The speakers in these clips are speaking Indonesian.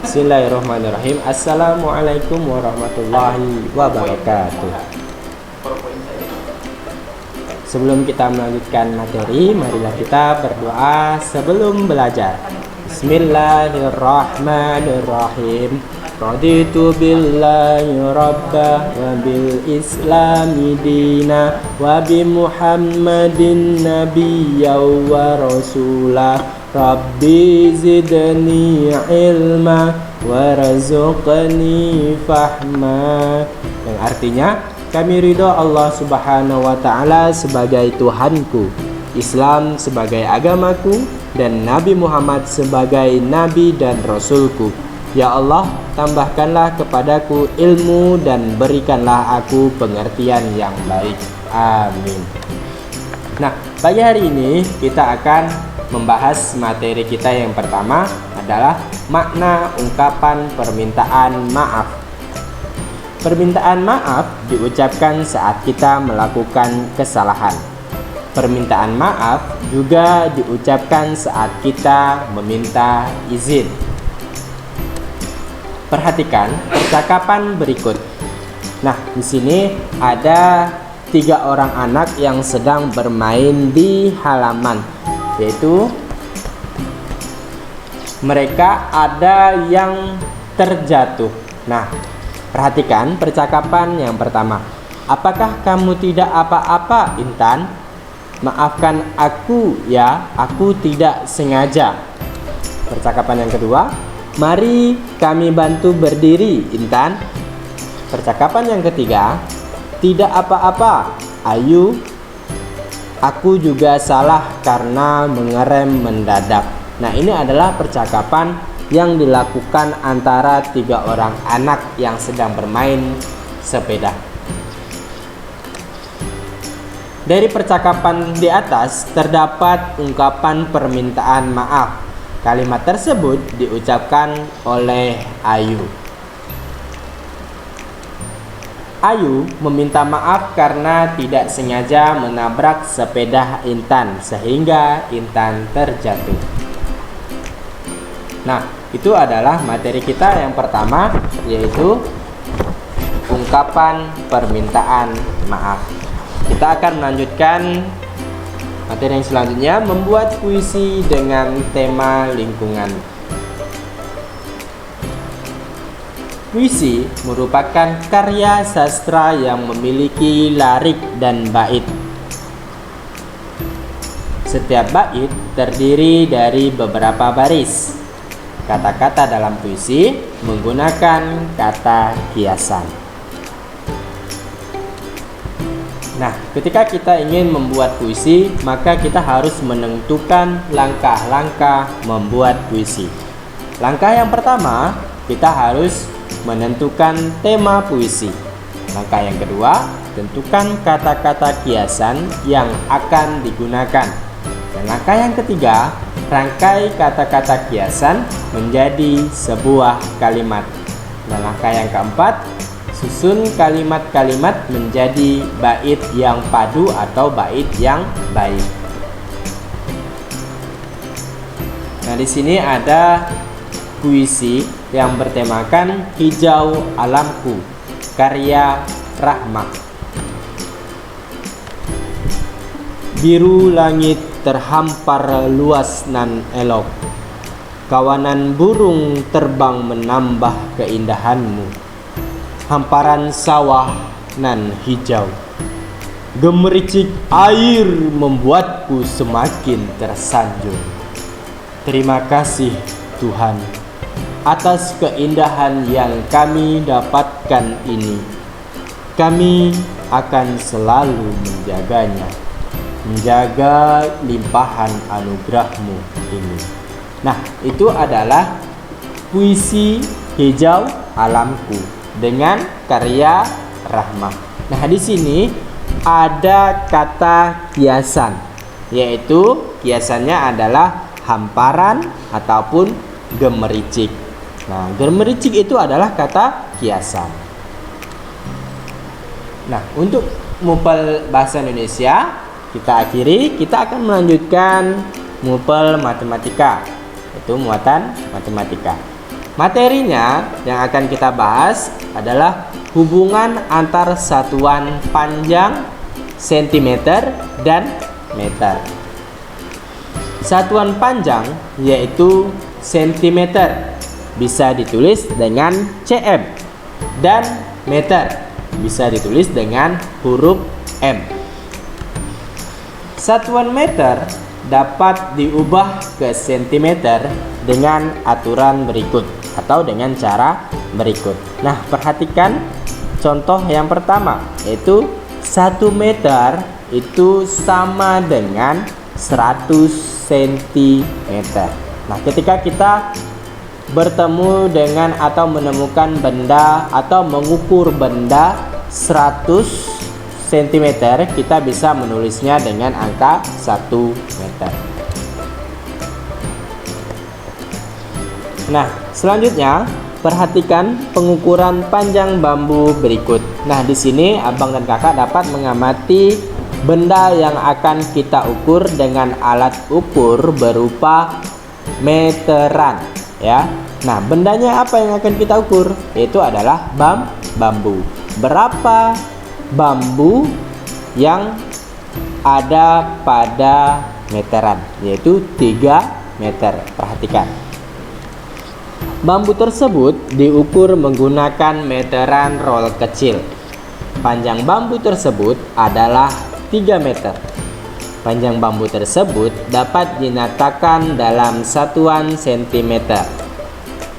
Bismillahirrahmanirrahim. Assalamualaikum warahmatullahi wabarakatuh. Sebelum kita melanjutkan materi, marilah kita berdoa sebelum belajar. Bismillahirrahmanirrahim. Raditu billahi rabba wa bil islami dina wa bi muhammadin nabiyya wa rasulah. Rabbi zidni ilma warzuqni fahma, yang artinya kami ridho Allah subhanahu wa ta'ala sebagai Tuhanku, Islam sebagai agamaku, dan Nabi Muhammad sebagai Nabi dan Rasulku. Ya Allah, tambahkanlah kepadaku ilmu dan berikanlah aku pengertian yang baik. Amin. Nah, pagi hari ini kita akan membahas materi kita yang pertama adalah makna ungkapan permintaan maaf. Permintaan maaf diucapkan saat kita melakukan kesalahan. Permintaan maaf juga diucapkan saat kita meminta izin. Perhatikan percakapan berikut. Nah, di sini ada 3 orang anak yang sedang bermain di halaman, yaitu mereka ada yang terjatuh. Nah, perhatikan percakapan yang pertama. Apakah kamu tidak apa-apa, Intan? Maafkan aku ya, aku tidak sengaja. Percakapan yang kedua. Mari kami bantu berdiri, Intan. Percakapan yang ketiga. Tidak apa-apa, Ayu. Aku juga salah karena mengerem mendadak. Nah, ini adalah percakapan yang dilakukan antara 3 orang anak yang sedang bermain sepeda. Dari percakapan di atas terdapat ungkapan permintaan maaf. Kalimat tersebut diucapkan oleh Ayu. Ayu meminta maaf karena tidak sengaja menabrak sepeda Intan sehingga Intan terjatuh. Nah, itu adalah materi kita yang pertama, yaitu ungkapan permintaan maaf. Kita akan melanjutkan materi yang selanjutnya, membuat puisi dengan tema lingkungan. Puisi merupakan karya sastra yang memiliki lirik dan bait. Setiap bait terdiri dari beberapa baris. Kata-kata dalam puisi menggunakan kata kiasan. Nah, ketika kita ingin membuat puisi, maka kita harus menentukan langkah-langkah membuat puisi. Langkah yang pertama, kita harus menentukan tema puisi. Langkah yang kedua, tentukan kata-kata kiasan yang akan digunakan. Dan langkah yang ketiga, rangkai kata-kata kiasan menjadi sebuah kalimat. Dan langkah yang keempat, susun kalimat-kalimat menjadi bait yang padu atau bait yang baik. Nah, di sini ada puisi yang bertemakan Hijau Alamku, karya Rahmah. Biru langit terhampar luas nan elok, kawanan burung terbang menambah keindahanmu. Hamparan sawah nan hijau, gemericik air membuatku semakin tersanjung. Terima kasih Tuhan atas keindahan yang kami dapatkan ini. Kami akan selalu menjaganya, menjaga limpahan anugerah-Mu ini. Nah, itu adalah puisi Hijau Alamku dengan karya Rahmah. Nah, di sini ada kata kiasan, yaitu kiasannya adalah hamparan ataupun gemericik. Nah, gemericik itu adalah kata kiasan. Nah, untuk mupel bahasa Indonesia kita akhiri, kita akan melanjutkan mupel matematika, yaitu muatan matematika. Materinya yang akan kita bahas adalah hubungan antar satuan panjang sentimeter dan meter. Satuan panjang yaitu sentimeter, bisa ditulis dengan cm, dan meter bisa ditulis dengan huruf m. Satuan meter dapat diubah ke sentimeter dengan aturan berikut atau dengan cara berikut. Nah, perhatikan contoh yang pertama, yaitu 1 meter itu sama dengan 100 cm. Nah, ketika kita bertemu dengan atau menemukan benda atau mengukur benda 100 cm, kita bisa menulisnya dengan angka 1 meter. Nah, selanjutnya perhatikan pengukuran panjang bambu berikut. Nah, di sini abang dan kakak dapat mengamati benda yang akan kita ukur dengan alat ukur berupa meteran, ya. Nah, bendanya apa yang akan kita ukur? Yaitu adalah bambu. Berapa bambu yang ada pada meteran? Yaitu 3 meter. Perhatikan. Bambu tersebut diukur menggunakan meteran roll kecil. Panjang bambu tersebut adalah 3 meter. Panjang bambu tersebut dapat dinyatakan dalam satuan sentimeter.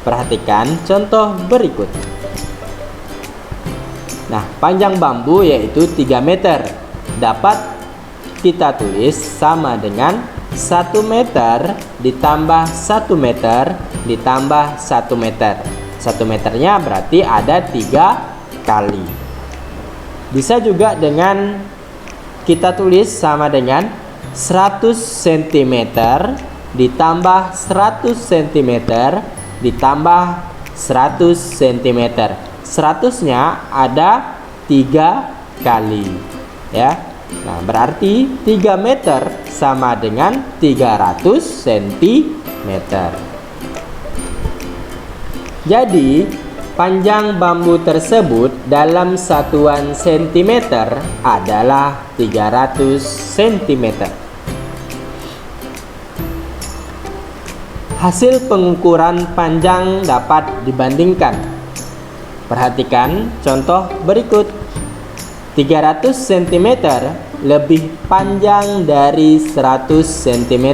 Perhatikan contoh berikut. Nah, panjang bambu yaitu 3 meter dapat kita tulis sama dengan 1 meter ditambah 1 meter ditambah 1 meter. 1 meternya berarti ada 3 kali. Bisa juga dengan kita tulis sama dengan 100 cm ditambah 100 cm ditambah 100 cm. 100-nya ada 3 kali, ya. Nah, berarti 3 meter sama dengan 300 cm. Jadi, panjang bambu tersebut dalam satuan sentimeter adalah 300 cm. Hasil pengukuran panjang dapat dibandingkan. Perhatikan contoh berikut. 300 cm lebih panjang dari 100 cm.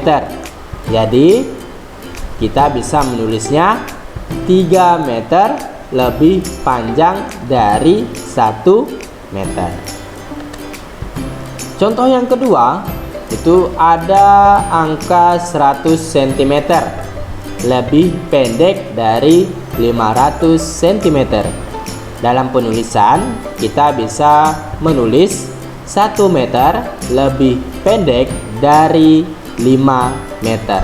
Jadi, kita bisa menulisnya 3 meter lebih panjang dari 1 meter. Contoh yang kedua, itu ada angka 100 cm lebih pendek dari 500 cm. Dalam penulisan, kita bisa menulis 1 meter lebih pendek dari 5 meter.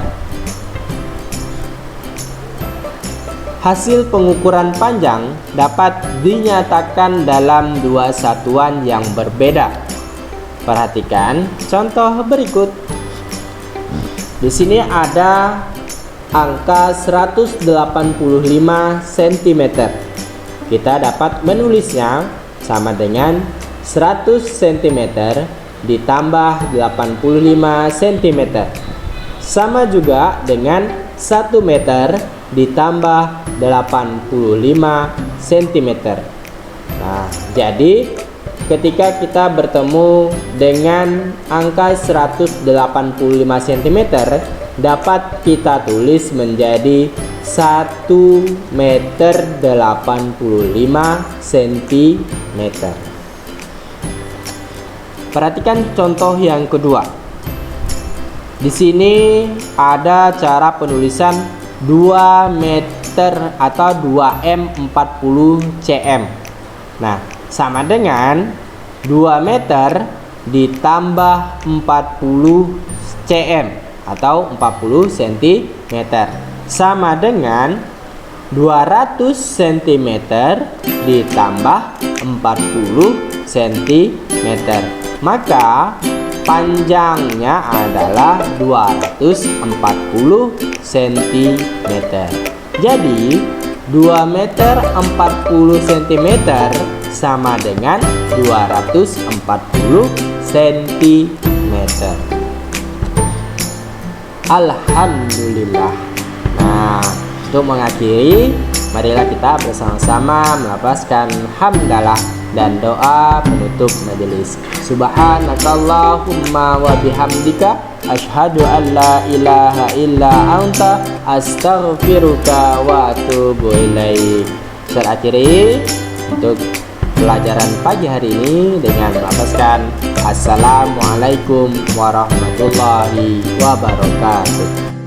Hasil pengukuran panjang dapat dinyatakan dalam 2 satuan yang berbeda. Perhatikan contoh berikut. Di sini ada angka 185 cm. Kita dapat menulisnya sama dengan 100 cm ditambah 85 cm. Sama juga dengan 1 meter ditambah 85 cm. Nah, jadi ketika kita bertemu dengan angka 185 cm, dapat kita tulis menjadi 1 meter 85 cm. Perhatikan contoh yang kedua. Di sini ada cara penulisan 2 meter atau 2m40 cm. Nah, sama dengan 2 meter ditambah 40 cm atau 40 cm sama dengan 200 cm ditambah 40 cm. Maka panjangnya adalah 240 cm. Jadi 2 meter 40 cm sama dengan 240 cm. Alhamdulillah. Nah, untuk mengakhiri, marilah kita bersama-sama melafazkan hamdalah dan doa penutup majelis. Subhanakallahumma wa bihamdika asyhadu an la ilaha illa anta astaghfiruka wa atubu ilaik. Saya akhiri untuk pelajaran pagi hari ini dengan melafazkan Assalamualaikum warahmatullahi wabarakatuh.